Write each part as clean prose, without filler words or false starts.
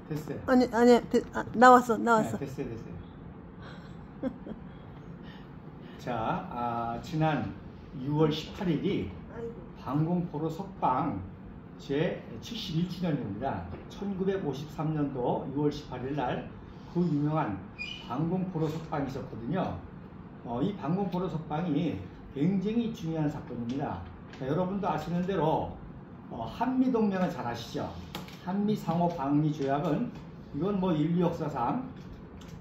됐어요. 아니 나왔어. 네, 됐어요. 자, 지난 6월 18일이 방공포로 석방 제 71주년입니다. 1953년도 6월 18일 날 그 유명한 방공포로 석방이 있었거든요. 이 방공포로 석방이 굉장히 중요한 사건입니다. 자, 여러분도 아시는 대로 한미동맹은 잘 아시죠? 한미상호방위조약은 이건 뭐 인류 역사상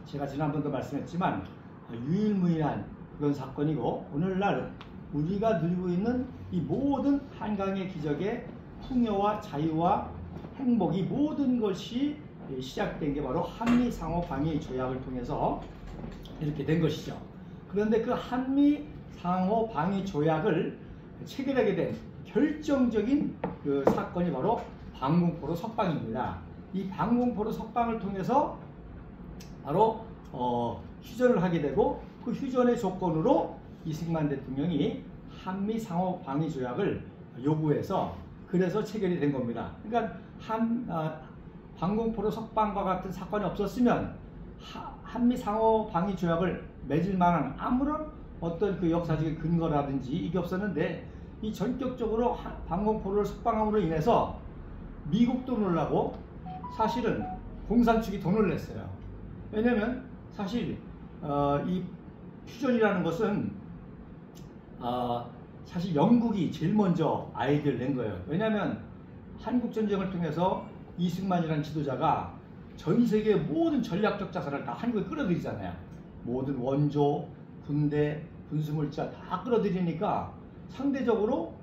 제가 지난번도 말씀했지만 유일무이한 그런 사건이고, 오늘날 우리가 누리고 있는 이 모든 한강의 기적의 풍요와 자유와 행복, 이 모든 것이 시작된 게 바로 한미상호방위조약을 통해서 이렇게 된 것이죠. 그런데 그 한미상호방위조약을 체결하게 된 결정적인 그 사건이 바로 방공포로 석방입니다. 이 방공포로 석방을 통해서 바로 휴전을 하게 되고, 그 휴전의 조건으로 이승만 대통령이 한미상호방위조약을 요구해서 그래서 체결이 된 겁니다. 그러니까 방공포로 석방과 같은 사건이 없었으면 한미상호방위조약을 맺을 만한 아무런 어떤 그 역사적인 근거라든지 이게 없었는데, 이 전격적으로 방공포를 석방함으로 인해서 미국도 놀라고 사실은 공산 측이 돈을 냈어요. 왜냐면 사실 이 휴전이라는 것은 사실 영국이 제일 먼저 아이디어를 낸 거예요. 왜냐하면 한국전쟁을 통해서 이승만이라는 지도자가 전 세계의 모든 전략적 자산을 다 한국에 끌어들이잖아요. 모든 원조, 군대, 군수물자 다 끌어들이니까 상대적으로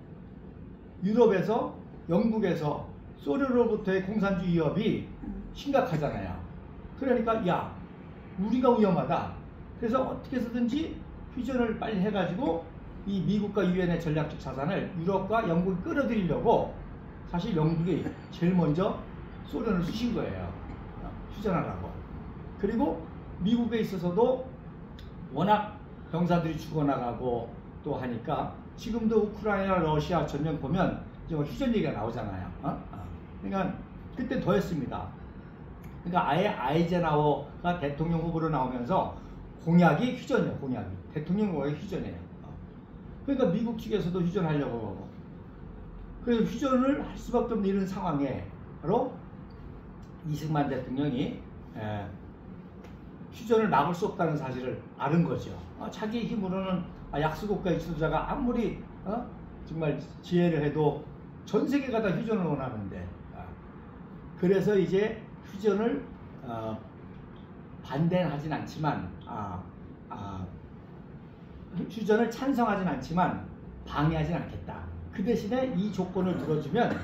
유럽에서, 영국에서, 소련으로부터의 공산주의 위협이 심각하잖아요. 그러니까 야, 우리가 위험하다. 그래서 어떻게 해서든지 휴전을 빨리 해가지고 이 미국과 유엔의 전략적 자산을 유럽과 영국이 끌어들이려고 사실 영국이 제일 먼저 소련을 쑤신 거예요. 휴전하라고. 그리고 미국에 있어서도 워낙 병사들이 죽어나가고 또 하니까 지금도 우크라이나, 러시아 전쟁 보면 휴전 얘기가 나오잖아요. 그러니까 그때 더 했습니다. 그러니까 아예 아이젠하워가 대통령 후보로 나오면서 공약이 휴전이에요. 공약이. 대통령 후보의 휴전이에요. 그러니까 미국 측에서도 휴전하려고 하고, 그래서 휴전을 할 수밖에 없는 이런 상황에 바로 이승만 대통령이 휴전을 막을 수 없다는 사실을 아는 거죠. 자기 힘으로는 약소국가의 지도자가 아무리 정말 지혜를 해도 전 세계가 다 휴전을 원하는데, 그래서 이제 휴전을 반대는 하진 않지만 휴전을 찬성하진 않지만 방해하진 않겠다. 그 대신에 이 조건을 들어주면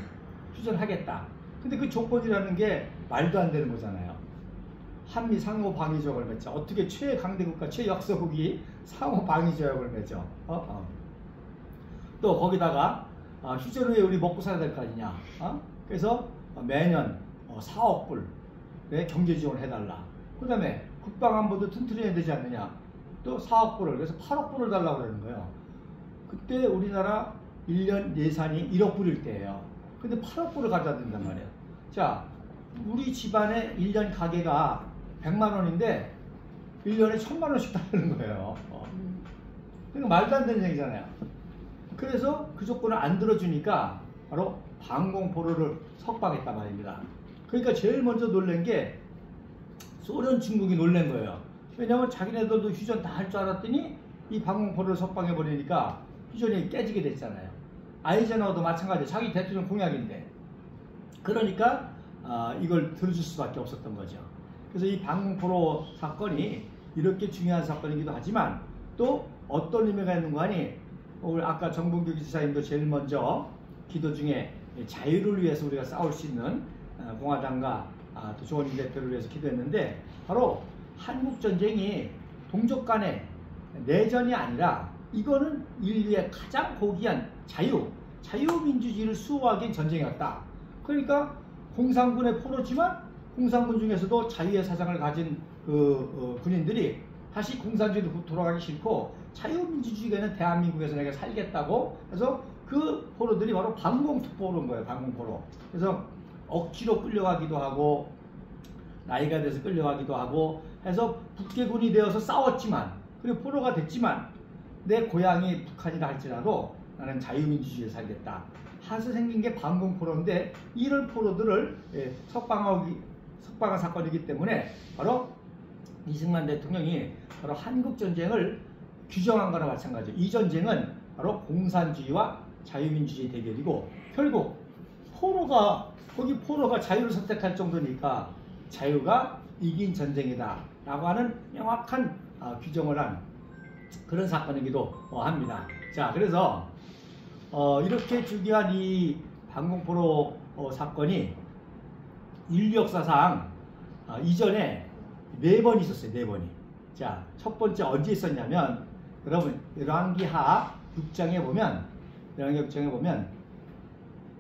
휴전하겠다. 근데 그 조건이라는 게 말도 안 되는 거잖아요. 한미 상호방위조약을 맺자. 어떻게 최강대국과 최역사국이 상호방위조약을 맺어? 또 거기다가 휴전 후에 우리 먹고 살아야 될 거 아니냐? 그래서 매년 4억 불의 경제 지원을 해달라. 그 다음에 국방안보도 튼튼히 해야 되지 않느냐? 또 4억 불을, 그래서 8억 불을 달라고 그러는 거예요. 그때 우리나라 1년 예산이 1억 불일 때예요. 근데 8억 불을 가져야 된단 말이에요. 자, 우리 집안의 1년 가계가 100만 원인데 1년에 1000만 원씩 달라는 거예요. 그러니까 말도 안 되는 얘기잖아요. 그래서 그 조건을 안 들어주니까 바로 방공포로를 석방했단 말입니다. 그러니까 제일 먼저 놀란 게 소련, 중국이 놀란 거예요. 왜냐하면 자기네들도 휴전 다 할 줄 알았더니 이 방공포로를 석방해버리니까 휴전이 깨지게 됐잖아요. 아이젠하워도 마찬가지예요. 자기 대통령 공약인데. 그러니까 이걸 들어줄 수밖에 없었던 거죠. 그래서 이 방공포로 사건이 이렇게 중요한 사건이기도 하지만 또 어떤 의미가 있는 거 아니? 오늘 아까 정봉규 지사님도 제일 먼저 기도 중에 자유를 위해서 우리가 싸울 수 있는 공화당과 또 조원진 대표를 위해서 기도했는데, 바로 한국전쟁이 동족 간의 내전이 아니라 이거는 인류의 가장 고귀한 자유민주주의를 수호하기 위한 전쟁이었다. 그러니까 공산군의 포로지만 공산군 중에서도 자유의 사상을 가진 군인들이 다시 공산주의로 돌아가기 싫고 자유민주주의가 있는 대한민국에서 내가 살겠다고 해서 그 포로들이 바로 방공투포로인 거예요. 방공포로. 그래서 억지로 끌려가기도 하고 나이가 돼서 끌려가기도 하고 해서 북괴군이 되어서 싸웠지만 그리고 포로가 됐지만 내 고향이 북한이라 할지라도 나는 자유민주주의에 살겠다 해서 생긴 게 반공포로인데 이런 포로들을 석방한 사건이기 때문에 바로 이승만 대통령이 바로 한국전쟁을 규정한 거나 마찬가지예요. 이 전쟁은 바로 공산주의와 자유민주주의 대결이고 결국 포로가 자유를 선택할 정도니까 자유가 이긴 전쟁이다 라고 하는 명확한 규정을 한 그런 사건이기도 합니다. 자, 그래서 이렇게 중요한 이 반공포로 사건이 인류 역사상 이전에 4번 있었어요. 4번이. 자, 첫 번째 언제 있었냐면 여러분 열왕기하 6장에 보면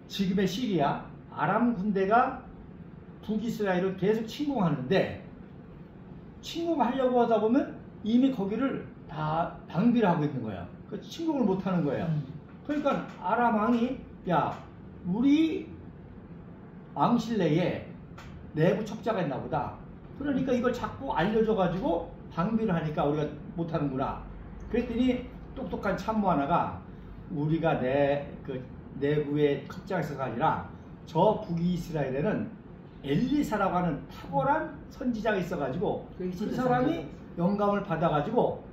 지금의 시리아 아람 군대가 북이스라엘을 계속 침공하는데 침공하려고 하다 보면 이미 거기를 다 방비를 하고 있는 거예요. 침공을 못 하는 거예요. 그러니까 아람 왕이 야 우리 왕실내에 내부 첩자가 있나 보다. 그러니까 이걸 자꾸 알려줘가지고 방비를 하니까 우리가 못하는구나. 그랬더니 똑똑한 참모 하나가 우리가 내부의 첩자가 있어가 아니라 저 북이스라엘에는 엘리사라고 하는 탁월한 선지자가 있어가지고 그 사람이 영감을 받아가지고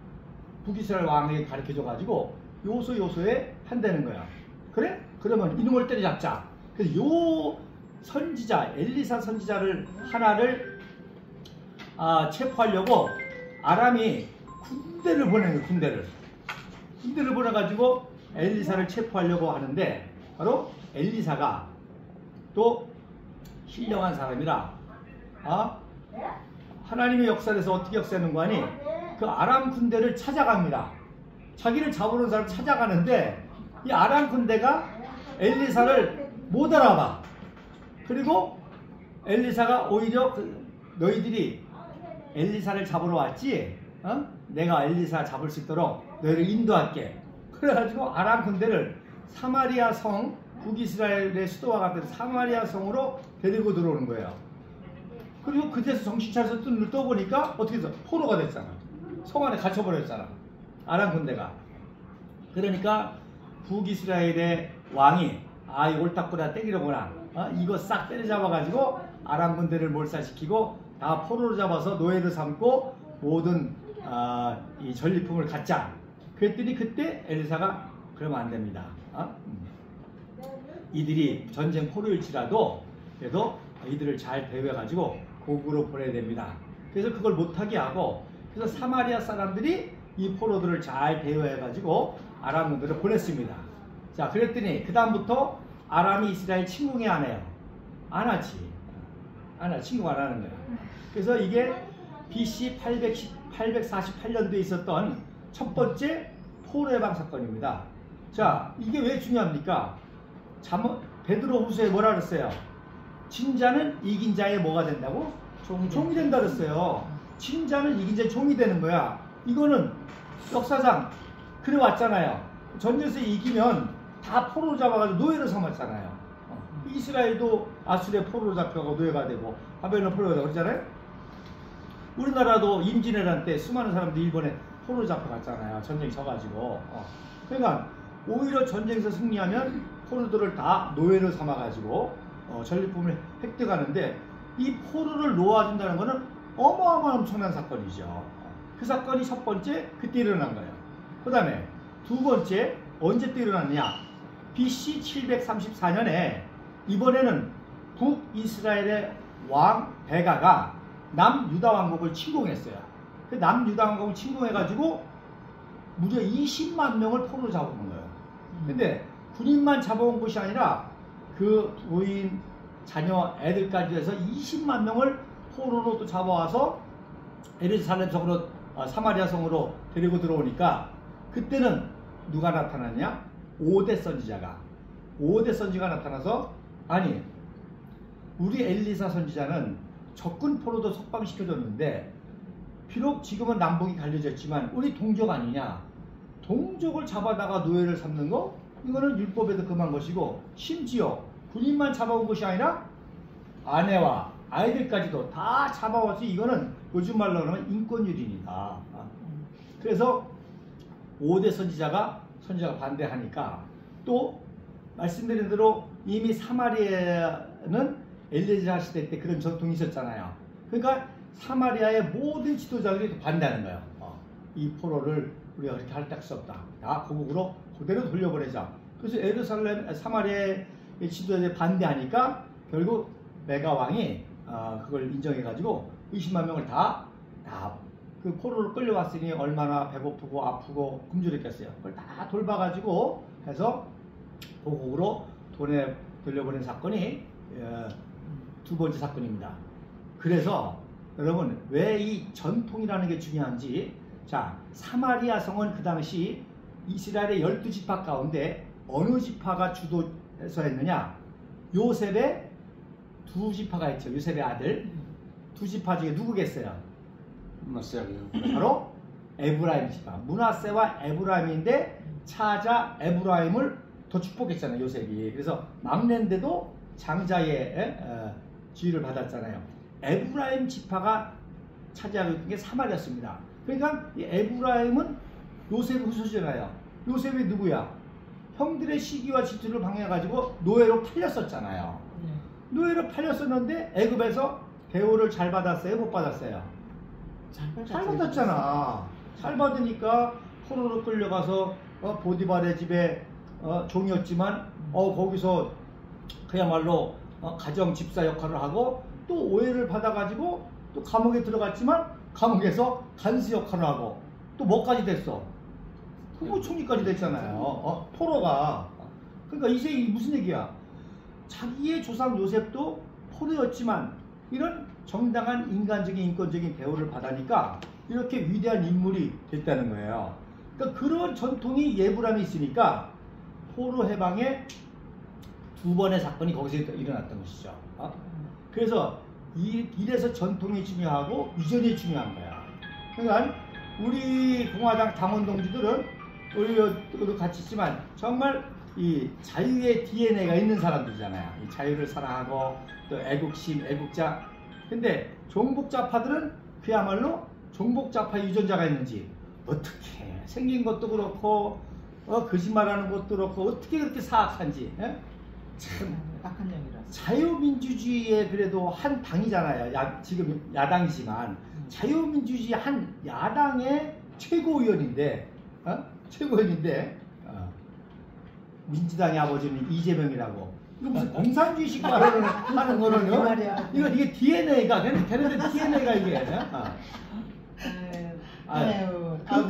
북이스라엘 왕에게 가르쳐줘가지고 요소에 한다는 거야. 그래? 그러면 이놈을 때려잡자. 그래서 요 선지자 엘리사 선지자를 하나를 체포하려고 아람이 군대를 보내는 거예요. 군대를 보내가지고 엘리사를 체포하려고 하는데 바로 엘리사가 또 신령한 사람이라 하나님의 역사에서 어떻게 역사하는 거 아니? 그 아람 군대를 찾아갑니다. 자기를 잡으러 사람 찾아가는데 이 아람 군대가 엘리사를 못 알아봐. 그리고 엘리사가 오히려 너희들이 엘리사를 잡으러 왔지? 내가 엘리사 잡을 수 있도록 너희를 인도할게. 그래가지고 아람 군대를 사마리아 성, 북이스라엘의 수도와 같은 사마리아 성으로 데리고 들어오는 거예요. 그리고 그때서 정신 차려서 눈을 떠보니까 어떻게 해서 포로가 됐잖아. 성 안에 갇혀버렸잖아. 아람 군대가. 그러니까 북이스라엘의 왕이 이 옳다꾸나 때리려구나. 이거 싹 때려잡아가지고 아람 군대를 몰살시키고 다 포로로 잡아서 노예를 삼고 모든 이 전리품을 갖자. 그랬더니 그때 엘리사가 그러면 안 됩니다. 이들이 전쟁 포로일지라도 그래도 이들을 잘 대우해가지고 고국으로 보내야 됩니다. 그래서 그걸 못하게 하고 그래서 사마리아 사람들이 이 포로들을 잘 대우해가지고 아람 군대를 보냈습니다. 자, 그랬더니 그 다음부터 아람이 이스라엘 침공해 안 해요? 안 하지. 침공 안 하는 거예요. 그래서 이게 BC 848년도에 있었던 첫 번째 포로 해방 사건입니다. 자, 이게 왜 중요합니까? 베드로 후서에 뭐라 그랬어요? 진자는 이긴 자의 뭐가 된다고? 종이 된다 그랬어요. 진자는 이긴 자의 종이 되는 거야. 이거는 역사상 그래 왔잖아요. 전쟁에서 이기면 다 포로로 잡아가지고 노예로 삼았잖아요. 이스라엘도 아수르의 포로로 잡혀가고 노예가 되고 바벨론 포로가 되고 그러잖아요. 우리나라도 임진왜란 때 수많은 사람들이 일본에 포로로 잡혀갔잖아요. 전쟁이 져가지고. 그러니까 오히려 전쟁에서 승리하면 포로들을 다 노예로 삼아가지고 전리품을 획득하는데 이 포로를 놓아준다는 것은 어마어마한 엄청난 사건이죠. 그 사건이 첫 번째 그때 일어난 거예요. 그 다음에 두 번째 언제 때 일어났느냐? BC 734년에 이번에는 북이스라엘의 왕 베가가 남유다 왕국을 침공했어요. 그 남유다 왕국을 침공해가지고 무려 20만 명을 포로로 잡아온 거예요. 근데 군인만 잡아온 것이 아니라 그 부인, 자녀, 애들까지 해서 20만 명을 포로로 또 잡아와서 예루살렘 성으로 사마리아 성으로 데리고 들어오니까 그때는 누가 나타났냐? 5대 선지자가 나타나서 아니 우리 엘리사 선지자는 적군 포로도 석방시켜줬는데 비록 지금은 남북이 갈려졌지만 우리 동족 아니냐? 동족을 잡아다가 노예를 삼는 거? 이거는 율법에도 금한 것이고 심지어 군인만 잡아온 것이 아니라 아내와 아이들까지도 다 잡아와서 이거는 요즘 말로 하면 인권유린이다. 그래서 5대 선지자가 반대하니까 또 말씀드린 대로 이미 사마리아는 엘리에zer 시대 때 그런 전통이 있었잖아요. 그러니까 사마리아의 모든 지도자들이 반대하는 거예요. 이 포로를 우리가 그렇게 할 수 없다. 다 고국으로 그대로 돌려보내자. 그래서 사마리아의 지도자들이 반대하니까 결국 메가 왕이 그걸 인정해가지고 20만 명을 다 그 포로를 끌려왔으니 얼마나 배고프고 아프고 굶주렸겠어요. 그걸 다 돌봐가지고 해서 고국으로 돌려보낸 사건이 두 번째 사건입니다. 그래서 여러분 왜 이 전통이라는 게 중요한지, 자, 사마리아 성은 그 당시 이스라엘의 12지파 가운데 어느 지파가 주도해서 했느냐? 요셉의 두 지파가 있죠. 요셉의 아들 두 지파 중에 누구겠어요? 바로 에브라임 지파. 므낫세와 에브라임인데 차자 에브라임을 더 축복했잖아요, 요셉이. 그래서 막내인데도 장자의 지위를 받았잖아요. 에브라임 지파가 차지하고 있던 게 사마리아였습니다. 그러니까 이 에브라임은 요셉의 후손이잖아요. 요셉이 누구야? 형들의 시기와 질투를 방해해가지고 노예로 팔렸었잖아요. 노예로 팔렸었는데 애굽에서 대우를 잘 받았어요? 못 받았어요? 잘 받았잖아. 잘 받으니까 포로로 끌려가서 보디발의 집에 종이었지만 거기서 그야말로 가정 집사 역할을 하고 또 오해를 받아가지고 또 감옥에 들어갔지만 감옥에서 간수 역할을 하고 또 뭐까지 됐어? 국무총리까지 됐잖아요. 포로가. 그러니까 이게 무슨 얘기야? 자기의 조상 요셉도 포로였지만 이런 정당한 인간적인 인권적인 대우를 받으니까 이렇게 위대한 인물이 됐다는 거예요. 그러니까 그런 전통이 예브람에 있으니까 포로 해방의 두 번의 사건이 거기서 일어났던 것이죠. 그래서 이래서 전통이 중요하고 유전이 중요한 거야. 그러니까 우리 공화당 당원 동지들은 우리도 같이 있지만 정말 이 자유의 DNA가 있는 사람들이잖아요. 이 자유를 사랑하고 또 애국심, 애국자. 근데 종북좌파들은 그야말로 종북좌파 유전자가 있는지 어떻게 생긴 것도 그렇고 거짓말하는 것도 그렇고 어떻게 그렇게 사악한지. 참 악한 년이라서. 자유민주주의의 그래도 한 당이잖아요. 지금 야당이지만 자유민주주의 한 야당의 최고위원인데 민주당의 아버지는 이재명이라고. 이거 무슨 공산주의식 발언을 하는 거는요? 이게 DNA가 걔네들 DNA가 이게.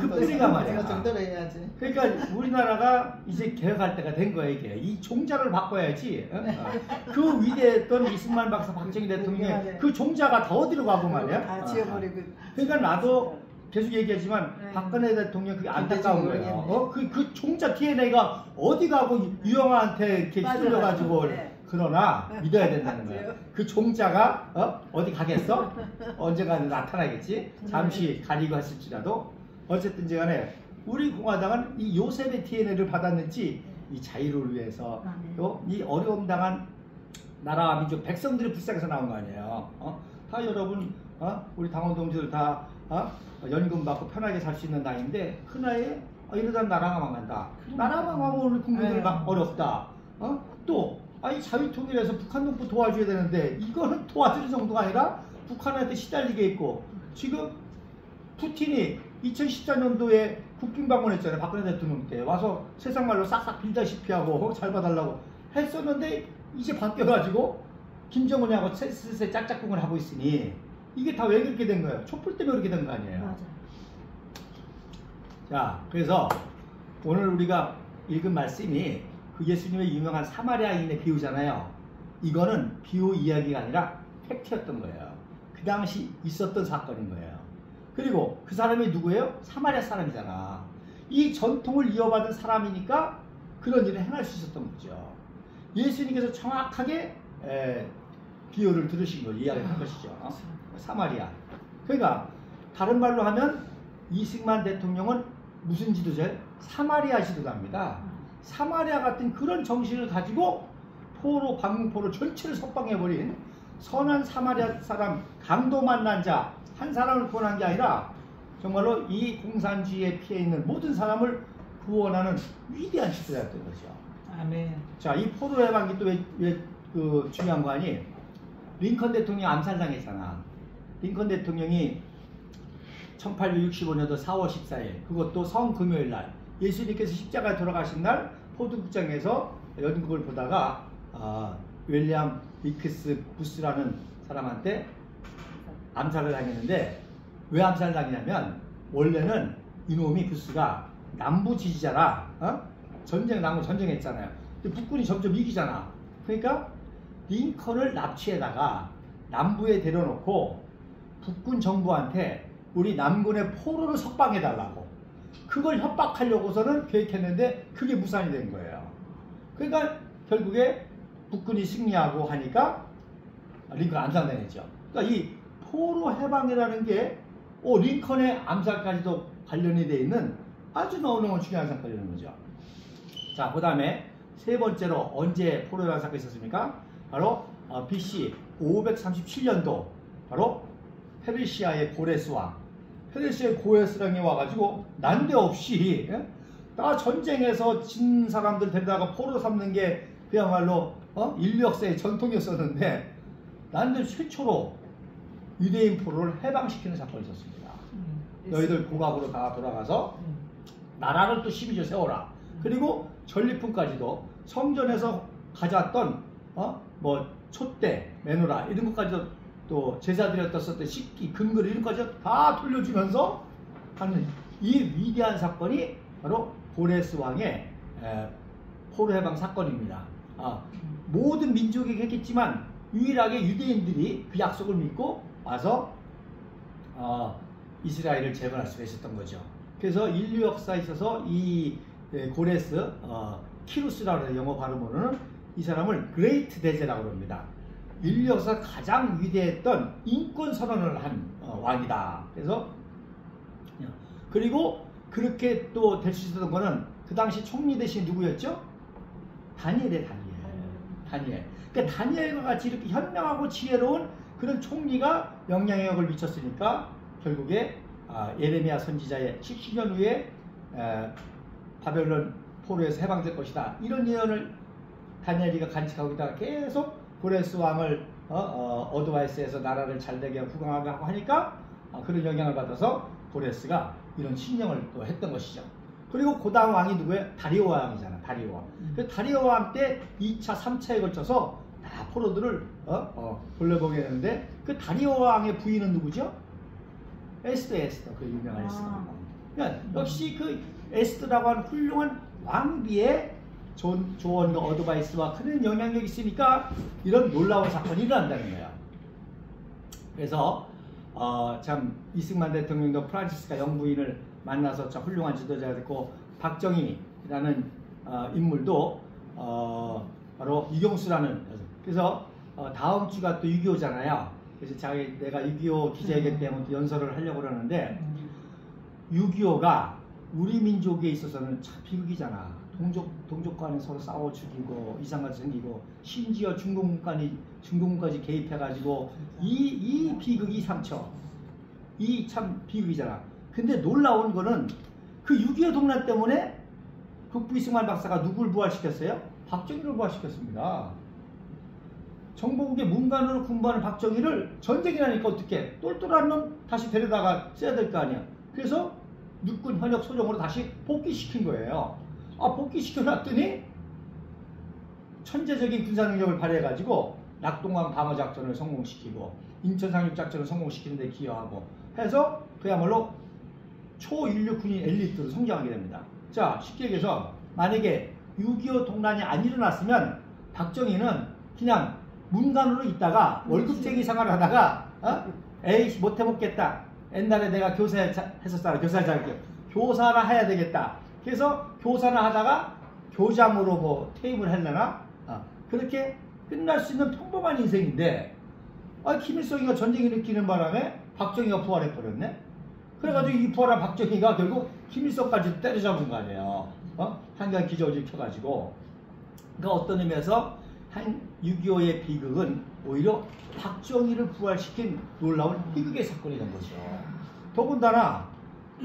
그 뿌리가 말이야. 정도로 해야지. 그러니까 우리나라가 이제 개혁할 때가 된 거야 이게. 이 종자를 바꿔야지. 그 위대했던 이승만 박사, 박정희 대통령 그 종자가 다 어디로 가고 말이야. 다 지워버리고. 그러니까 나도 계속 얘기하지만 박근혜 대통령 그게 안타까운 거예요. 그 종자 DNA가 어디 가고 유영아한테 이렇게 휘둘려가지고. 그러나 믿어야 된다는 거예요. 그 종자가 어디 가겠어? 언젠가는 나타나겠지. 잠시 가리고 했을지라도 어쨌든 간에 우리 공화당은 이 요셉의 DNA를 받았는지 이 자유를 위해서 또 이 어려움 당한 나라와 민족 백성들이 불쌍해서 나온 거 아니에요. 다 여러분 우리 당원 동지들 다 연금 받고 편하게 살 수 있는 나이인데 그 나이에 이러다 나라가 망한다. 나라가 망하면 우리 국민들 막 어렵다. 또 이 자유통일에서 북한 동포 도와줘야 되는데 이거는 도와주는 정도가 아니라 북한한테 시달리게 있고 지금 푸틴이 2014년도에 국빈 방문했잖아요. 박근혜 대통령 때 와서 세상 말로 싹싹 빌다시피 하고 잘 봐달라고 했었는데 이제 바뀌어가지고 김정은하고 슬슬 짝짝꿍을 하고 있으니 이게 다 왜 그렇게 된 거예요? 촛불 때문에 그렇게 된 거 아니에요? 맞아. 자, 그래서 오늘 우리가 읽은 말씀이 그 예수님의 유명한 사마리아인의 비유잖아요. 이거는 비유 이야기가 아니라 팩트였던 거예요. 그 당시 있었던 사건인 거예요. 그리고 그 사람이 누구예요? 사마리아 사람이잖아. 이 전통을 이어받은 사람이니까 그런 일을 행할 수 있었던 거죠. 예수님께서 정확하게 비유를 들으신 걸 이야기한 것이죠. 사마리아. 그러니까 다른 말로 하면 이승만 대통령은 무슨 지도자예요? 사마리아 지도자입니다. 사마리아 같은 그런 정신을 가지고 포로, 방공포로 전체를 석방해버린 선한 사마리아 사람 강도 만난 자 한 사람을 구원한 게 아니라 정말로 이 공산주의에 피해 있는 모든 사람을 구원하는 위대한 시대였던 거죠. 아멘. 자, 이 포로 해방이 또 왜 그 중요한 거 아니? 링컨 대통령 암살당했잖아. 링컨 대통령이 1865년도 4월 14일, 그것도 성금요일 날, 예수님께서 십자가에 돌아가신 날 포도국장에서 연극을 보다가 윌리엄 위크스 부스라는 사람한테 암살을 당했는데, 왜 암살을 당했냐면 원래는 이놈이 부스가 남부 지지자라, 남부 전쟁했잖아요. 근데 북군이 점점 이기잖아. 그러니까 링컨을 납치해다가 남부에 데려놓고 북군 정부한테 우리 남군의 포로를 석방해달라고, 그걸 협박하려고서는 계획했는데 그게 무산이 된 거예요. 그러니까 결국에 북군이 승리하고 하니까 링컨 암살당했죠. 그러니까 이 포로 해방이라는 게 링컨의 암살까지도 관련이 되어 있는 아주 너무너무 중요한 사건이라는 거죠. 자, 그 다음에 세 번째로 언제 포로 해방 사건이 있었습니까? 바로 BC 537년도 바로 페르시아의 고레스 왕. 페르시아의 고레스 왕이 와가지고 난데없이 다 전쟁에서 진 사람들 데려다가 포로 삼는 게 그야말로 인류 역사의 전통이었었는데, 난데없이 최초로 유대인 포로를 해방시키는 사건이 있었습니다. 너희들 고각으로 다 돌아가서 나라를 또 12조 세워라. 그리고 전리품까지도 성전에서 가져왔던 뭐 촛대, 메노라 이런 것까지도 또 제자들이 썼던 식기, 금글 이런 것까지 다 돌려주면서 하는 이 위대한 사건이 바로 고레스 왕의 포로 해방 사건입니다. 모든 민족에게 했겠지만 유일하게 유대인들이 그 약속을 믿고 와서 이스라엘을 재건할 수가 있었던 거죠. 그래서 인류 역사에 있어서 이 고레스, 키루스라고 해서 영어 발음으로는 이 사람을 그레이트 대제라고 합니다. 인류 역사 가장 위대했던 인권 선언을 한 왕이다. 그래서 그리고 그렇게 또 될 수 있었던 거는 그 당시 총리 대신 누구였죠? 다니엘의 다니엘. 그러니까 다니엘과 같이 이렇게 현명하고 지혜로운 그런 총리가 영향력을 미쳤으니까 결국에 예레미야 선지자의 70년 후에 바벨론 포로에서 해방될 것이다, 이런 예언을 다니엘이가 간직하고 있다가 계속 고레스 왕을 어드바이스에서 나라를 잘되게 후광하게 하고 하니까 그런 영향을 받아서 고레스가 이런 신령을 또 했던 것이죠. 그리고 그 다음 왕이 누구예요? 다리오 왕이잖아. 다리오 왕. 그 다리오 왕 때 2차, 3차에 걸쳐서 다 포로들을 돌려보게 했는데, 그 다리오 왕의 부인은 누구죠? 에스더, 그 유명한 에스더. 그러니까 역시 그 에스더라고 하는 훌륭한 왕비의 조언과 어드바이스와 큰 영향력이 있으니까 이런 놀라운 사건이 일어난다는 거예요. 그래서 참 이승만 대통령도 프란치스카 영부인을 만나서 참 훌륭한 지도자가 됐고, 박정희라는 인물도 바로 유경수라는, 그래서 다음 주가 또 6.25잖아요. 그래서 내가 6.25 기자회견 때문에 연설을 하려고 그러는데, 6.25가 우리 민족에 있어서는 참 비극이잖아. 동족 간에 서로 싸워 죽이고 이상까지 생기고, 심지어 중공까지 개입해가지고 이 비극, 이 상처, 이 참 비극이잖아. 근데 놀라운 거는 그 6.25 동란 때문에 국부 이승만 박사가 누굴 부활시켰어요? 박정희를 부활시켰습니다. 정보국의 문관으로 군부하는 박정희를 전쟁이 나니까 어떻게 똘똘한 놈 다시 데려다가 써야 될 거 아니야. 그래서 육군 현역 소령으로 다시 복귀시킨 거예요. 복귀시켜놨더니 천재적인 군사 능력을 발휘해가지고 낙동강 방어작전을 성공시키고 인천 상륙작전을 성공시키는 데 기여하고 해서 그야말로 초인류 군인 엘리트로 성장하게 됩니다. 자, 쉽게 얘기해서 만약에 6.25 동란이 안 일어났으면 박정희는 그냥 문관으로 있다가 월급쟁이 생활을 하다가 에이 못해먹겠다, 옛날에 내가 교사했었잖아, 교사를 해야 되겠다, 그래서 교사를 하다가 교장으로 뭐 퇴임을 하려나, 그렇게 끝날 수 있는 평범한 인생인데, 김일성이가 전쟁 일으키는 바람에 박정희가 부활해버렸네. 그래가지고 이 부활한 박정희가 결국 김일성까지 때려잡은 거 아니에요. 한강 기적을 일으켜가지고. 그러니까 어떤 의미에서 6.25의 비극은 오히려 박정희를 부활시킨 놀라운 희극의 사건이 된 거죠. 더군다나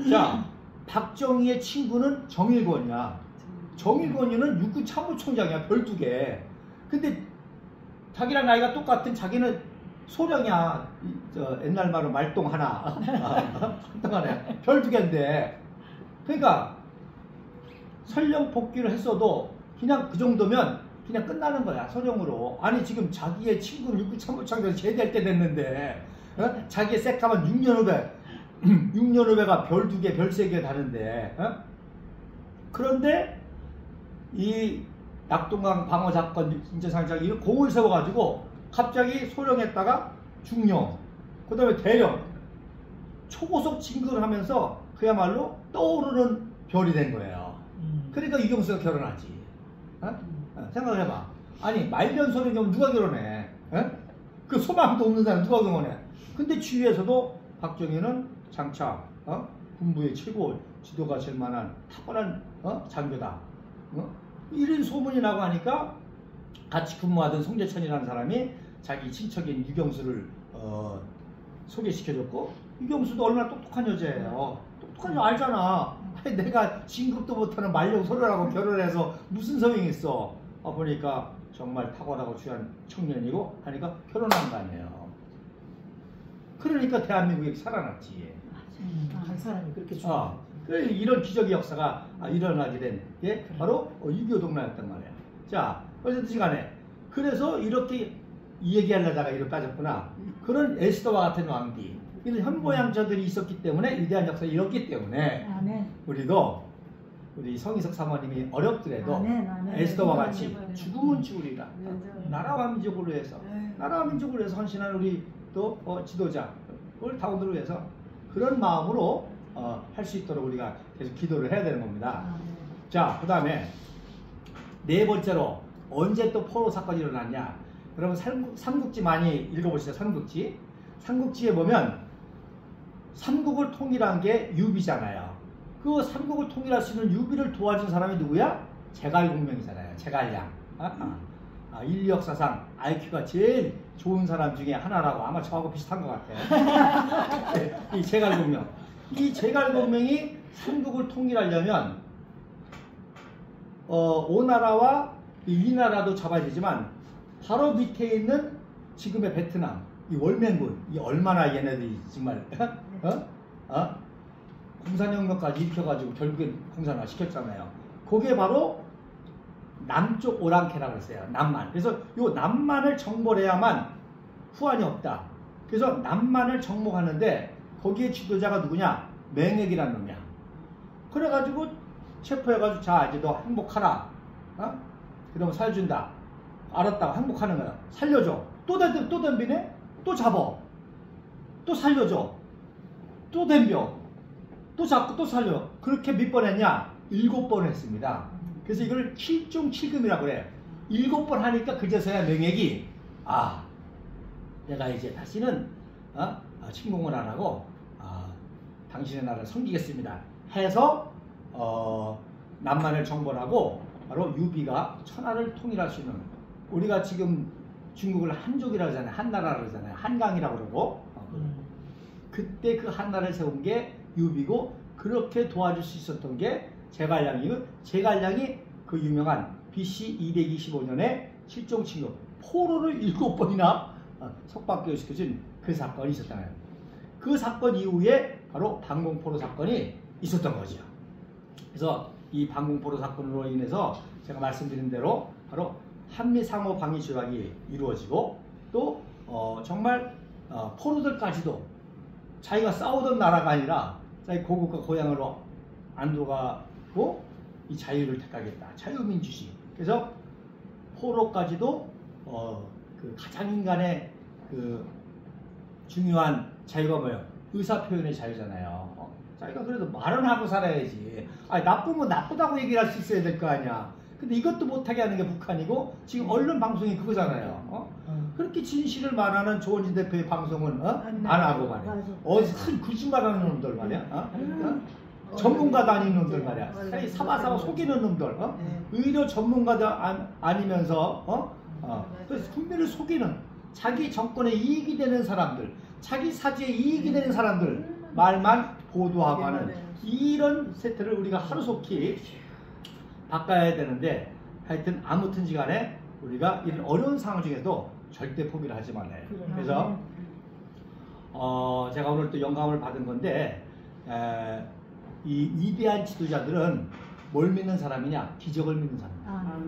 자 박정희의 친구는 정일권이야. 정일권이는 육군 참모총장이야. 12개. 근데 자기랑 나이가 똑같은 자기는 소령이야. 옛날 말로 말똥 하나. 한동안에 12개인데 그러니까 설령 복귀를 했어도 그냥 그 정도면 그냥 끝나는 거야. 소령으로. 아니 지금 자기의 친구는 육군 참모총장에서 제대할 때 됐는데 자기의 새까만 6년 후배 6년 후배가 별 2개 별 3개 다는데 그런데 이 낙동강 방어 사건 인천상장 이런 공을 세워가지고 갑자기 소령했다가 중령 그 다음에 대령 초고속 진급을 하면서 그야말로 떠오르는 별이 된 거예요. 그러니까 유경수가 결혼하지. 생각해봐. 아니 말년소령이면 누가 결혼해? 그 소망도 없는 사람 누가 결혼해? 근데 주위에서도 박정희는 장차 군부의 최고 지도가 될 만한 탁월한 장교다. 이런 소문이 나고 하니까 같이 근무하던 송재천이라는 사람이 자기 친척인 유경수를 소개시켜줬고 유경수도 얼마나 똑똑한 여자예요. 똑똑한 여자 알잖아. 아니, 내가 진급도 못하는 말년 소령하고 결혼해서 무슨 소용이 있어. 보니까 정말 탁월하고 귀한 청년이고 하니까 결혼한 거 아니에요. 그러니까 대한민국이 살아났지. 한 사람이 그렇게 그래 이런 기적의 역사가 일어나게 된 게 바로 6.25 동란이었단 말이야. 자, 어쨌든 간에 그래서 이렇게 이 얘기하려다가 이렇게 빠졌구나. 그런 에스더와 같은 왕비 이런 현모양처들이 있었기 때문에 위대한 역사가 이뤘기 때문에 우리도 우리 성희석 사모님이 어렵더라도 에스더와 같이 죽으면 죽으리라. 나라와 민족을 위해서 나라와 민족을 위해서 헌신한 우리 또 지도자 다운들을 위해서 그런 마음으로 할 수 있도록 우리가 계속 기도를 해야 되는 겁니다. 자, 그 다음에 네 번째로 언제 또 포로 사건이 일어났냐. 여러분 삼국지 많이 읽어보시죠. 삼국지에 보면 삼국을 통일한 게 유비잖아요. 그 삼국을 통일할 수 있는 유비를 도와준 사람이 누구야? 제갈공명이잖아요. 제갈량. 인류 역사상 IQ가 제일 좋은 사람 중에 하나라고 아마 저하고 비슷한 것 같아. 이 제갈공명. 이 제갈공명이 삼국을 통일하려면 오나라와 이 나라도 잡아야 되지만 바로 밑에 있는 지금의 베트남 이 월맹군 이 얼마나 얘네들이 정말 공산혁명까지 일으켜가지고 결국엔 공산화 시켰잖아요. 그게 바로 남쪽 오랑캐라고 했어요. 남만. 그래서 요 남만을 정벌해야만 후환이 없다. 그래서 남만을 정복하는데 거기에 지도자가 누구냐? 맹액이라는 놈이야. 그래가지고 체포해가지고 자 이제 너 항복하라. 그러면 살준다. 알았다고 항복하는 거야. 살려줘. 또 덤비네? 또 잡어. 또 살려줘. 또 덤벼. 또 잡고 또 살려. 그렇게 몇 번 했냐? 7번 했습니다. 그래서 이걸 7중 7금이라고 그래. 7번 하니까 그제서야 맹액이 내가 이제 다시는 침공을 안 하고 당신의 나라를 섬기겠습니다. 해서 남만을 정벌하고 바로 유비가 천하를 통일할 수 있는 우리가 지금 중국을 한족이라고 하잖아요. 한나라라고 하잖아요. 한강이라고 그러고 그때 그 한나라를 세운 게 유비고 그렇게 도와줄 수 있었던 게 제갈량이고 제갈량이 그 유명한 BC 225년에 실종치료 포로를 7번이나 석방시켜준 그 사건이 있었잖아요. 그 사건 이후에 바로 방공포로 사건이 있었던 거죠. 그래서 이 방공포로 사건으로 인해서 제가 말씀드린 대로 바로 한미 상호 방위 조약이 이루어지고 또 정말 포로들까지도 자기가 싸우던 나라가 아니라 자기 고국과 고향으로 안도가고 이 자유를 택하겠다. 자유민주주의. 그래서 포로까지도 그 가장 인간의 그 중요한 자유가 뭐예요? 의사표현의 자유잖아요. 자기가 그래도 말은 하고 살아야지. 나쁘면 나쁘다고 얘기를 할 수 있어야 될 거 아니야. 근데 이것도 못하게 하는 게 북한이고 지금 언론 방송이 그거잖아요. 그렇게 진실을 말하는 조원진 대표의 방송은 안 하고 말이야. 큰 거짓말하는 놈들 말이야. 전문가도 아닌 놈들 말이야. 사바사바 속이는 놈들. 의료 전문가도 아니면서 그래서 국민을 속이는 자기 정권에 이익이 되는 사람들, 자기 사주에 이익이 되는 사람들 말만 보도하고 하는 이런 세태를 우리가 하루속히 바꿔야 되는데, 하여튼 아무튼지 간에 우리가 이런 어려운 상황 중에도 절대 포기를 하지 말아요. 그래서 제가 오늘 또 영감을 받은 건데, 이 위대한 지도자들은 뭘 믿는 사람이냐? 기적을 믿는 사람이야.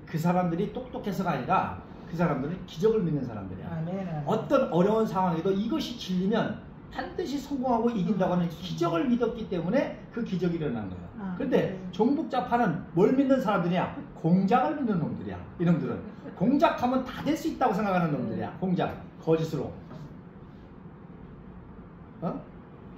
그 사람들이 똑똑해서가 아니라 그 사람들은 기적을 믿는 사람들이야. 어떤 어려운 상황에도 이것이 진리면 반드시 성공하고 이긴다고 하는 기적을 믿었기 때문에 그 기적이 일어난 거야. 그런데 종북자파는 뭘 믿는 사람들이야? 공작을 믿는 놈들이야. 이놈들은 공작하면 다 될 수 있다고 생각하는 놈들이야. 공작, 거짓으로.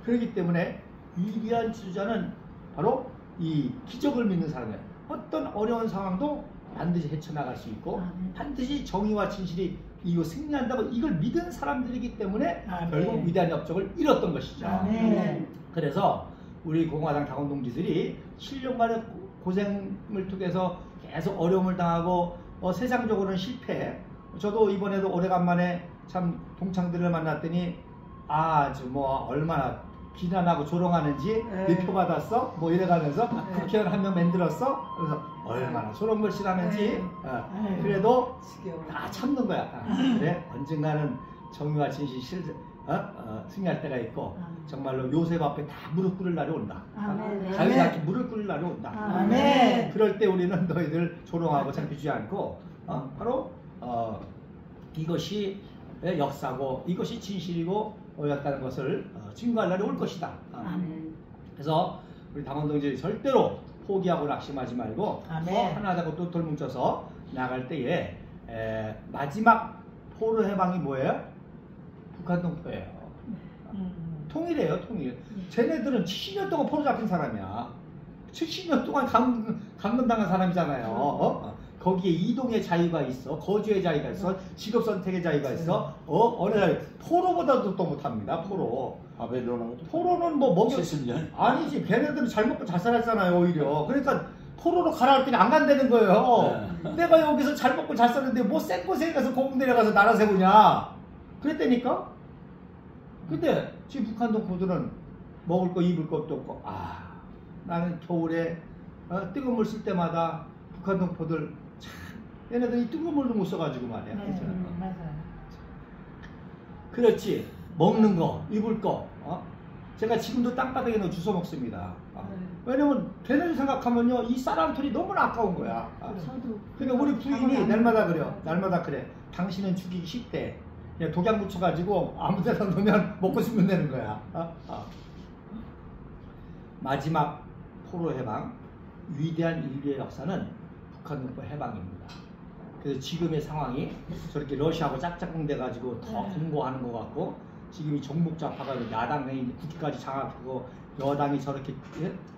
그렇기 때문에 위대한 지도자는 바로 이 기적을 믿는 사람이야. 어떤 어려운 상황도 반드시 헤쳐나갈 수 있고 반드시 정의와 진실이 이거 승리한다고 이걸 믿은 사람들이기 때문에 결국 위대한 업적을 이뤘던 것이죠. 그래서 우리 공화당 당원 동지들이 7년간의 고생을 통해서 계속 어려움을 당하고 세상적으로는 실패. 저도 이번에도 오래간만에 참 동창들을 만났더니 아주 뭐 얼마나 비난하고 조롱하는지 몇 표 받았어? 뭐 이래가면서 국회의원 한 명 만들었어? 그래서 얼마나 저런 걸 싫어하는지 그래도 다 참는 거야. 그래 언젠가는 정의와 진실 승리할 때가 있고 정말로 요셉 앞에 다 무릎 꿇을 날이 온다. 다윗 앞에 무릎 꿇을 날이 온다. 그럴 때 우리는 너희들 조롱하고 창피하지 않고 바로 이것이 역사고 이것이 진실이고 였다는 것을 증거할 날이 올 것이다. 그래서 우리 당원 동지들이 절대로 포기하고 낙심하지 말고 하나 잡고 또 돌뭉쳐서 나갈 때에 마지막 포로 해방이 뭐예요? 북한 동포예요. 통일이에요, 통일. 쟤네들은 70년 동안 포로 잡힌 사람이야. 70년 동안 감금당한 사람이잖아요. 거기에 이동의 자유가 있어, 거주의 자유가 있어, 직업 선택의 자유가 있어. 어느 날 포로보다도 또 못합니다. 포로. 포로는 뭐 먹여 70년? 아니지. 걔네들은 잘 먹고 잘 살았잖아요. 오히려. 그러니까 포로로 가라 할 때는 안 간다는 거예요. 내가 여기서 잘 먹고 잘 살았는데 뭐 생고생에 가서 고국 내려가서 나라 세우냐. 그랬다니까. 근데 지금 북한 동포들은 먹을 거 입을 것도 없고 나는 겨울에 뜨거운 물 쓸 때마다 북한 동포들 참 얘네들이 뜨거운 물도 못 써가지고 말이야. 그렇지. 먹는 거, 입을 거. 제가 지금도 땅바닥에 넣어 주워 먹습니다. 왜냐면 걔네들 생각하면요 이 쌀한톨이 너무나 아까운 거야. 그러니까 우리 부인이 날마다 그래. 당신은 죽이기 쉽대. 그냥 독약 묻혀가지고 아무데나 넣으면 먹고 죽으면 되는 거야. 마지막 포로 해방, 위대한 인류의 역사는 북한 동포 해방입니다. 그래서 지금의 상황이 저렇게 러시아하고 짝짝꿍 돼가지고 더 공고하는 것 같고, 지금 이 종북좌파가 야당이 국기까지 장악하고 여당이 저렇게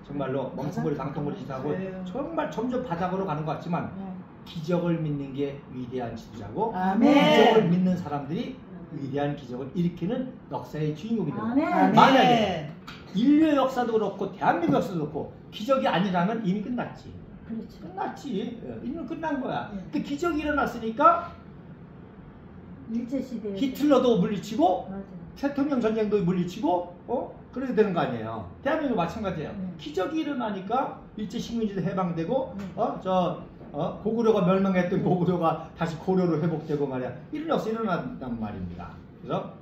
정말로 멍청거리 당통거리 짓하고 정말 점점 바닥으로 가는 것 같지만 기적을 믿는 게 위대한 지도자고 기적을 믿는 사람들이 위대한 기적을 일으키는 역사의 주인공이 됩니다. 만약에 인류의 역사도 그렇고 대한민국 역사도 그렇고 기적이 아니라면 이미 끝났지. 그렇죠. 끝났지. 이미 끝난 거야. 근데 기적이 일어났으니까 일제시대 히틀러도 물리치고 맞아. 대통령 전쟁도 물리치고 그래야 되는 거 아니에요. 대한민국 마찬가지예요. 기적이 일어나니까 일제 식민지도 해방되고 고구려가 멸망했던 고구려가 다시 고려로 회복되고 말이야. 이런 역사 일어난단 말입니다. 그래서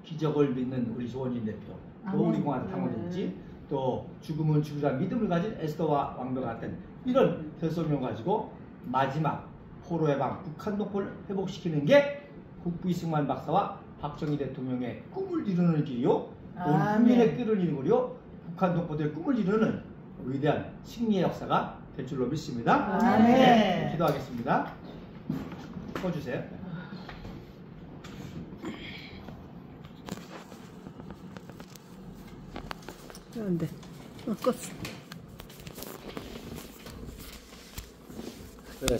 기적을 믿는 우리 조원진 대표, 또 우리 공화당 당원인지 또 죽음은 죽으라 믿음을 가진 에스더와 왕비와 같은 이런 대소명 가지고 마지막 포로 해방, 북한 동포를 회복시키는 게 국부 이승만 박사와 박정희 대통령의 꿈을 이루는 길이요, 온 국민의 꿈을 이루는 길이요, 북한 동포들의 꿈을 이루는 위대한 승리의 역사가 될 줄로 믿습니다. 네, 기도하겠습니다. 꺼주세요. 그런데 껐어. 그래.